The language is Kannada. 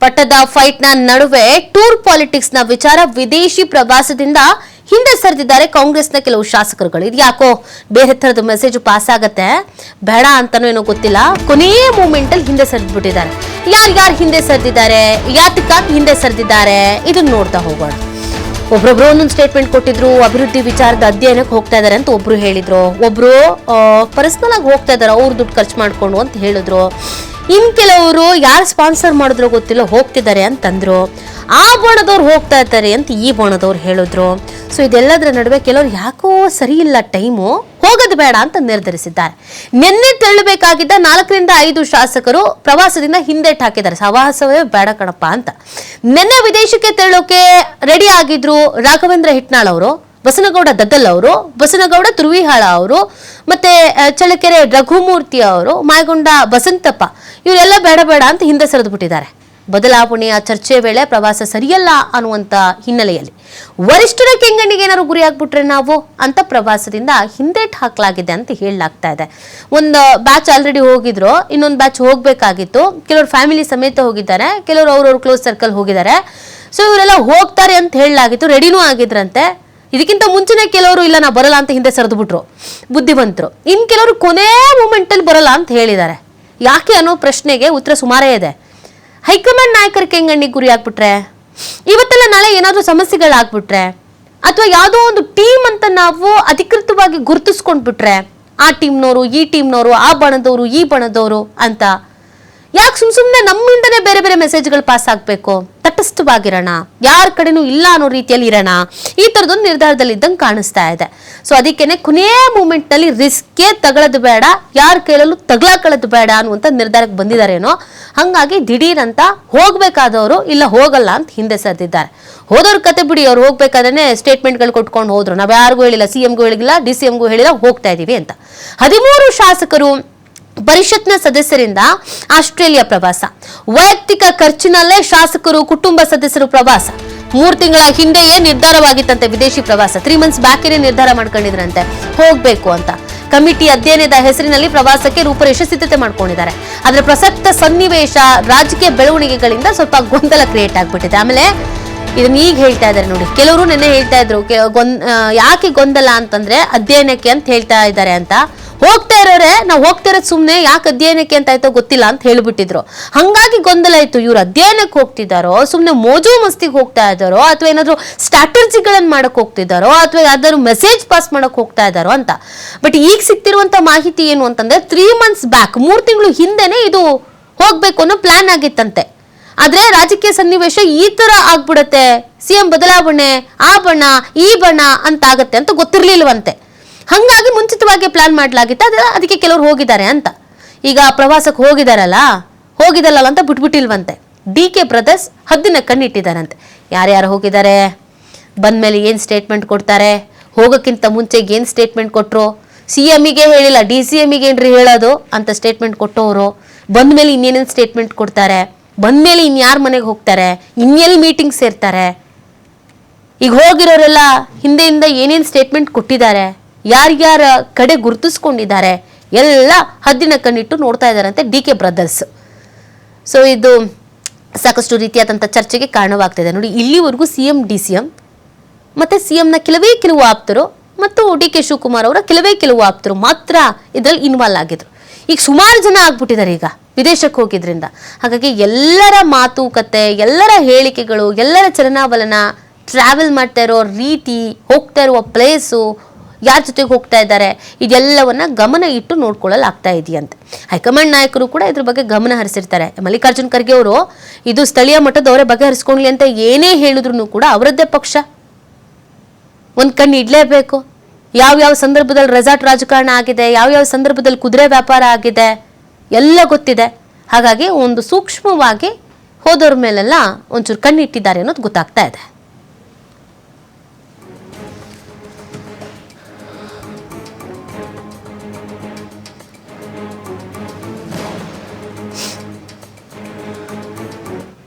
ಪಟ್ಟದ ಫೈಟ್ನ ನಡುವೆ ಟೂರ್ ಪಾಲಿಟಿಕ್ಸ್ನ ವಿಚಾರ ವಿದೇಶಿ ಪ್ರವಾಸದಿಂದ ಹಿಂದೆ ಸರಿದಿದ್ದಾರೆ ಕಾಂಗ್ರೆಸ್ನ ಕೆಲವು ಶಾಸಕರುಗಳು. ಇದು ಯಾಕೋ ಬೇರೆ ತರದ ಮೆಸೇಜ್ ಪಾಸ್ ಆಗತ್ತೆ, ಬೇಡ ಅಂತಾನೋ ಏನೋ ಗೊತ್ತಿಲ್ಲ. ಕೊನೆಯ ಮೂಮೆಂಟ್ ಅಲ್ಲಿ ಹಿಂದೆ ಸರಿದ್ಬಿಟ್ಟಿದ್ದಾರೆ. ಯಾರು ಹಿಂದೆ ಸರಿದಿದ್ದಾರೆ, ಯಾತಕ್ಕಾಗಿ ಹಿಂದೆ ಸರಿದಿದ್ದಾರೆ, ಇದನ್ನ ನೋಡ್ತಾ ಹೋಗೋಣ. ಒಬ್ರೊಬ್ರು ಒಂದೊಂದು ಸ್ಟೇಟ್ಮೆಂಟ್ ಕೊಟ್ಟಿದ್ರು. ಅಭಿವೃದ್ಧಿ ವಿಚಾರದ ಅಧ್ಯಯನಕ್ಕೆ ಹೋಗ್ತಾ ಇದಾರೆ ಅಂತ ಒಬ್ರು ಹೇಳಿದ್ರು, ಒಬ್ರು ಪರ್ಸನಲ್ ಆಗಿ ಹೋಗ್ತಾ ಇದಾರೆ ಅವ್ರು ದುಡ್ಡು ಖರ್ಚು ಮಾಡ್ಕೊಂಡು ಅಂತ ಹೇಳಿದ್ರು. ಇನ್ ಕೆಲವರು ಯಾರು ಸ್ಪಾನ್ಸರ್ ಮಾಡಿದ್ರು ಗೊತ್ತಿಲ್ಲ ಹೋಗ್ತಿದ್ದಾರೆ ಅಂತಂದ್ರು. ಆ ಬಣದವ್ರು ಹೋಗ್ತಾ ಇದ್ದಾರೆ ಅಂತ ಈ ಬಣದವ್ರು ಹೇಳಿದ್ರು. ಸೊ ಇದೆಲ್ಲದರ ನಡುವೆ ಕೆಲವರು ಯಾಕೋ ಸರಿ ಇಲ್ಲ ಟೈಮು, ಹೋಗೋದು ಬೇಡ ಅಂತ ನಿರ್ಧರಿಸಿದ್ದಾರೆ. ನಿನ್ನೆ ತೆರಳಬೇಕಾಗಿದ್ದ 4ರಿಂದ 5 ಶಾಸಕರು ಪ್ರವಾಸದಿಂದ ಹಿಂದೇಟ್ ಹಾಕಿದ್ದಾರೆ. ಸವಾಸವೇ ಬೇಡ ಕಣಪ್ಪ ಅಂತ. ನಿನ್ನೆ ವಿದೇಶಕ್ಕೆ ತೆರಳೋಕೆ ರೆಡಿ ಆಗಿದ್ರು ರಾಘವೇಂದ್ರ ಹಿಟ್ನಾಳ್ ಅವರು, ಬಸನಗೌಡ ದದ್ದಲ್ ಅವರು, ಬಸನಗೌಡ ತುರುವಿಹಾಳ ಅವರು, ಮತ್ತೆ ಚಳ್ಳಕೆರೆ ರಘುಮೂರ್ತಿ ಅವರು, ಮಾಯಗೊಂಡ ಬಸಂತಪ್ಪ, ಇವರೆಲ್ಲ ಬೇಡ ಅಂತ ಹಿಂದೆ ಸರಿದು ಬಿಟ್ಟಿದ್ದಾರೆ. ಬದಲಾವಣೆಯ ಚರ್ಚೆ ವೇಳೆ ಪ್ರವಾಸ ಸರಿಯಲ್ಲ ಅನ್ನುವಂತ ಹಿನ್ನೆಲೆಯಲ್ಲಿ ವರಿಷ್ಠರ ಕೆಂಗಣ್ಣಿಗೆ ಏನಾದ್ರು ಗುರಿ ಆಗ್ಬಿಟ್ರೆ ನಾವು ಅಂತ ಪ್ರವಾಸದಿಂದ ಹಿಂದೇಟ್ ಹಾಕಲಾಗಿದೆ ಅಂತ ಹೇಳಲಾಗ್ತಾ ಇದೆ. ಒಂದು ಬ್ಯಾಚ್ ಆಲ್ರೆಡಿ ಹೋಗಿದ್ರು, ಇನ್ನೊಂದು ಬ್ಯಾಚ್ ಹೋಗ್ಬೇಕಾಗಿತ್ತು. ಕೆಲವರು ಫ್ಯಾಮಿಲಿ ಸಮೇತ ಹೋಗಿದ್ದಾರೆ, ಕೆಲವರು ಅವ್ರವ್ರ ಕ್ಲೋಸ್ ಸರ್ಕಲ್ ಹೋಗಿದ್ದಾರೆ. ಸೊ ಇವರೆಲ್ಲ ಹೋಗ್ತಾರೆ ಅಂತ ಹೇಳಲಾಗಿತ್ತು, ರೆಡಿನೂ ಆಗಿದ್ರಂತೆ. ಇದಕ್ಕಿಂತ ಮುಂಚೆನೆ ಕೆಲವರು ಇಲ್ಲ ನಾ ಬರಲ್ಲ ಅಂತ ಹಿಂದೆ ಸರಿದು ಬಿಟ್ರು ಬುದ್ಧಿವಂತರು. ಇನ್ ಕೆಲವರು ಕೊನೆ ಮೂಮೆಂಟ್ ಅಲ್ಲಿ ಬರಲ್ಲ ಅಂತ ಹೇಳಿದ್ದಾರೆ. ಯಾಕೆ ಅನ್ನೋ ಪ್ರಶ್ನೆಗೆ ಉತ್ತರ ಸುಮಾರೇ ಇದೆ. ಹೈಕಮಾಂಡ್ ನಾಯಕರ ಕೆಂಗಣ್ಣಿಗೆ ಗುರಿ ಆಗ್ಬಿಟ್ರೆ, ಇವತ್ತೆಲ್ಲ ನಾಳೆ ಏನಾದ್ರೂ ಸಮಸ್ಯೆಗಳಾಗ್ಬಿಟ್ರೆ, ಅಥವಾ ಯಾವುದೋ ಒಂದು ಟೀಮ್ ಅಂತ ನಾವು ಅಧಿಕೃತವಾಗಿ ಗುರುತಿಸ್ಕೊಂಡ್ಬಿಟ್ರೆ, ಆ ಟೀಮ್ನವರು ಈ ಟೀಮ್ನವರು, ಆ ಬಣದವರು ಈ ಬಣದವರು ಅಂತ ಯಾಕೆ ಸುಮ್ಮನೆ ನಮ್ಮಿಂದನೇ ಬೇರೆ ಬೇರೆ ಮೆಸೇಜ್ಗಳು ಪಾಸ್ ಆಗ್ಬೇಕು? ತಟಸ್ಥವಾಗಿರೋಣ, ಯಾರ ಕಡೆನೂ ಇಲ್ಲ ಅನ್ನೋ ರೀತಿಯಲ್ಲಿ ಇರೋಣ, ಈ ತರದೊಂದು ನಿರ್ಧಾರದಲ್ಲಿ ಇದ್ದಂಗೆ ಕಾಣಿಸ್ತಾ ಇದೆ. ಸೊ ಅದಕ್ಕೇನೆ ಕೊನೆಯ ಮೂಮೆಂಟ್ ನಲ್ಲಿ ರಿಸ್ಕೇ ತಗೊಳ್ಳೋದು ಬೇಡ, ಯಾರ ಕೈಲಲ್ಲೂ ತಗ್ಲಾಕೊಳ್ಳೋದು ಬೇಡ ಅನ್ನುವಂಥ ನಿರ್ಧಾರಕ್ಕೆ ಬಂದಿದ್ದಾರೇನೋ. ಹಂಗಾಗಿ ದಿಢೀರ್ ಅಂತ ಹೋಗ್ಬೇಕಾದವರು ಇಲ್ಲ ಹೋಗಲ್ಲ ಅಂತ ಹಿಂದೆ ಸರಿದಿದ್ದಾರೆ. ಹೋದವ್ರ ಕತೆ ಬಿಡಿ, ಅವ್ರು ಹೋಗ್ಬೇಕಾದ್ರೆ ಸ್ಟೇಟ್ಮೆಂಟ್ಗಳು ಕೊಟ್ಕೊಂಡು ಹೋದ್ರು. ನಾವ್ ಯಾರಿಗೂ ಹೇಳಿಲ್ಲ, CMಗೂ ಹೇಳಿಲ್ಲ, DCMಗೂ ಹೇಳಿಲ್ಲ, ಹೋಗ್ತಾ ಇದೀವಿ ಅಂತ. 13 ಶಾಸಕರು ಪರಿಷತ್ನ ಸದಸ್ಯರಿಂದ ಆಸ್ಟ್ರೇಲಿಯಾ ಪ್ರವಾಸ. ವೈಯಕ್ತಿಕ ಖರ್ಚಿನಲ್ಲೇ ಶಾಸಕರು ಕುಟುಂಬ ಸದಸ್ಯರು ಪ್ರವಾಸ. 3 ತಿಂಗಳ ಹಿಂದೆಯೇ ನಿರ್ಧಾರವಾಗಿತ್ತಂತೆ ವಿದೇಶಿ ಪ್ರವಾಸ. 3 ಮಂತ್ಸ್ ಬ್ಯಾಕೇನೆ ನಿರ್ಧಾರ ಮಾಡ್ಕೊಂಡಿದ್ರಂತೆ ಹೋಗ್ಬೇಕು ಅಂತ. ಕಮಿಟಿ ಅಧ್ಯಯನದ ಹೆಸರಿನಲ್ಲಿ ಪ್ರವಾಸಕ್ಕೆ ರೂಪರೇಷೆ ಸಿದ್ಧತೆ ಮಾಡ್ಕೊಂಡಿದ್ದಾರೆ. ಆದ್ರೆ ಪ್ರಸಕ್ತ ಸನ್ನಿವೇಶ ರಾಜಕೀಯ ಬೆಳವಣಿಗೆಗಳಿಂದ ಸ್ವಲ್ಪ ಗೊಂದಲ ಕ್ರಿಯೇಟ್ ಆಗ್ಬಿಟ್ಟಿದೆ. ಆಮೇಲೆ ಇದನ್ನ ಈಗ ಹೇಳ್ತಾ ಇದ್ದಾರೆ ನೋಡಿ, ಕೆಲವರು ನಿನ್ನೆ ಹೇಳ್ತಾ ಇದ್ರು ಯಾಕೆ ಗೊಂದಲ ಅಂತಂದ್ರೆ ಅಧ್ಯಯನಕ್ಕೆ ಅಂತ ಹೇಳ್ತಾ ಇದ್ದಾರೆ ಅಂತ. ಹೋಗ್ತಾ ಇರೋರೆ ನಾವು ಹೋಗ್ತಾ ಇರೋದು ಸುಮ್ನೆ, ಯಾಕೆ ಅಧ್ಯಯನಕ್ಕೆ ಅಂತ ಆಯ್ತೋ ಗೊತ್ತಿಲ್ಲ ಅಂತ ಹೇಳ್ಬಿಟ್ಟಿದ್ರು. ಹಂಗಾಗಿ ಗೊಂದಲ ಇತ್ತು. ಇವ್ರು ಅಧ್ಯಯನಕ್ಕೆ ಹೋಗ್ತಿದ್ದಾರೋ, ಸುಮ್ನೆ ಮೋಜು ಮಸ್ತಿಗೆ ಹೋಗ್ತಾ ಇದ್ದಾರೋ, ಅಥವಾ ಏನಾದ್ರು ಸ್ಟ್ರಾಟಜಿಗಳನ್ನ ಮಾಡಕ್ ಹೋಗ್ತಿದ್ದಾರೋ, ಅಥವಾ ಯಾವ್ದಾದ್ರು ಮೆಸೇಜ್ ಪಾಸ್ ಮಾಡಕ್ ಹೋಗ್ತಾ ಇದ್ದಾರೋ ಅಂತ. ಬಟ್ ಈಗ ಸಿಕ್ತಿರುವಂತ ಮಾಹಿತಿ ಏನು ಅಂತಂದ್ರೆ 3 ಮಂತ್ಸ್ ಬ್ಯಾಕ್, 3 ತಿಂಗಳು ಹಿಂದೆನೆ ಇದು ಹೋಗ್ಬೇಕು ಅನ್ನೋ ಪ್ಲಾನ್ ಆಗಿತ್ತಂತೆ. ಆದ್ರೆ ರಾಜಕೀಯ ಸನ್ನಿವೇಶ ಈ ತರ ಆಗ್ಬಿಡತ್ತೆ, CM ಬದಲಾವಣೆ, ಆ ಬಣ ಈ ಬಣ ಅಂತ ಆಗತ್ತೆ ಅಂತ ಗೊತ್ತಿರ್ಲಿಲ್ವಂತೆ. ಹಂಗಾಗಿ ಮುಂಚಿತವಾಗಿ ಪ್ಲಾನ್ ಮಾಡ್ಲಾಗಿತ್ತು. ಅದಕ್ಕೆ ಕೆಲವರು ಹೋಗಿದ್ದಾರೆ ಅಂತ. ಈಗ ಪ್ರವಾಸಕ್ಕೆ ಹೋಗಿದಾರಲ್ಲ ಅಂತ ಬಿಟ್ಬಿಟ್ಟಿಲ್ವಂತೆ. DK ಬ್ರದರ್ಸ್ ಹದ್ದಿನ ಕಣ್ಣಿಟ್ಟಿದ್ದಾರಂತೆ. ಯಾರ್ಯಾರು ಹೋಗಿದ್ದಾರೆ, ಬಂದ್ಮೇಲೆ ಏನ್ ಸ್ಟೇಟ್ಮೆಂಟ್ ಕೊಡ್ತಾರೆ, ಹೋಗೋಕ್ಕಿಂತ ಮುಂಚೆ ಏನ್ ಸ್ಟೇಟ್ಮೆಂಟ್ ಕೊಟ್ರು, CMಗೆ ಹೇಳಿಲ್ಲ DCMಗೆ ಏನ್ರಿ ಹೇಳೋದು ಅಂತ ಸ್ಟೇಟ್ಮೆಂಟ್ ಕೊಟ್ಟವರು, ಬಂದ್ಮೇಲೆ ಇನ್ನೇನೇನು ಸ್ಟೇಟ್ಮೆಂಟ್ ಕೊಡ್ತಾರೆ, ಬಂದ್ಮೇಲೆ ಇನ್ಯಾರ ಮನೆಗೆ ಹೋಗ್ತಾರೆ, ಇನ್ನೆಲ್ಲಿ ಮೀಟಿಂಗ್ ಸೇರ್ತಾರೆ, ಈಗ ಹೋಗಿರೋರೆಲ್ಲ ಹಿಂದೆಯಿಂದ ಏನೇನು ಸ್ಟೇಟ್ಮೆಂಟ್ ಕೊಟ್ಟಿದ್ದಾರೆ, ಯಾರ್ಯಾರ ಕಡೆ ಗುರುತಿಸ್ಕೊಂಡಿದ್ದಾರೆ, ಎಲ್ಲ ಹದ್ದಿನ ಕಣ್ಣಿಟ್ಟು ನೋಡ್ತಾ ಇದ್ದಾರಂತೆ DK ಬ್ರದರ್ಸ್. ಸೊ ಇದು ಸಾಕಷ್ಟು ರೀತಿಯಾದಂಥ ಚರ್ಚೆಗೆ ಕಾರಣವಾಗ್ತಿದೆ ನೋಡಿ. ಇಲ್ಲಿವರೆಗೂ CM DCM ಮತ್ತೆ CMನ ಕೆಲವು ಆಪ್ತರು ಮತ್ತು DK ಶಿವಕುಮಾರ್ ಅವರ ಕೆಲವು ಆಪ್ತರು ಮಾತ್ರ ಇದರಲ್ಲಿ ಇನ್ವಾಲ್ವ್ ಆಗಿದ್ರು. ಈಗ ಸುಮಾರು ಜನ ಆಗ್ಬಿಟ್ಟಿದ್ದಾರೆ ಈಗ ವಿದೇಶಕ್ಕೆ ಹೋಗಿದ್ರಿಂದ. ಹಾಗಾಗಿ ಎಲ್ಲರ ಮಾತುಕತೆ, ಎಲ್ಲರ ಹೇಳಿಕೆಗಳು, ಎಲ್ಲರ ಚಲನಾವಲನ, ಟ್ರಾವೆಲ್ ಮಾಡ್ತಾ ಇರೋ ರೀತಿ, ಹೋಗ್ತಾ ಇರುವ ಪ್ಲೇಸು, ಯಾರ ಜೊತೆಗೆ ಹೋಗ್ತಾ ಇದ್ದಾರೆ, ಇದೆಲ್ಲವನ್ನ ಗಮನ ಇಟ್ಟು ನೋಡ್ಕೊಳ್ಳಲಾಗ್ತಾ ಇದೆಯಂತೆ. ಹೈಕಮಾಂಡ್ ನಾಯಕರು ಕೂಡ ಇದ್ರ ಬಗ್ಗೆ ಗಮನ ಹರಿಸಿರ್ತಾರೆ. ಮಲ್ಲಿಕಾರ್ಜುನ್ ಖರ್ಗೆ ಅವರು ಇದು ಸ್ಥಳೀಯ ಮಟ್ಟದವರೇ ಬಗೆಹರಿಸ್ಕೊಳ್ಳಿ ಅಂತ ಏನೇ ಹೇಳಿದ್ರು ಕೂಡ ಅವರದ್ದೇ ಪಕ್ಷ ಒಂದ್ ಕಣ್ಣು ಇಡ್ಲೇಬೇಕು. ಯಾವ್ಯಾವ ಸಂದರ್ಭದಲ್ಲಿ ರೆಸಾರ್ಟ್ ರಾಜಕಾರಣ ಆಗಿದೆ, ಯಾವ್ಯಾವ ಸಂದರ್ಭದಲ್ಲಿ ಕುದುರೆ ವ್ಯಾಪಾರ ಆಗಿದೆ ಎಲ್ಲ ಗೊತ್ತಿದೆ. ಹಾಗಾಗಿ ಒಂದು ಸೂಕ್ಷ್ಮವಾಗಿ ಹೋದವ್ರ ಮೇಲೆಲ್ಲ ಒಂಚೂರು ಕಣ್ಣಿಟ್ಟಿದ್ದಾರೆ ಅನ್ನೋದು ಗೊತ್ತಾಗ್ತಾ ಇದೆ.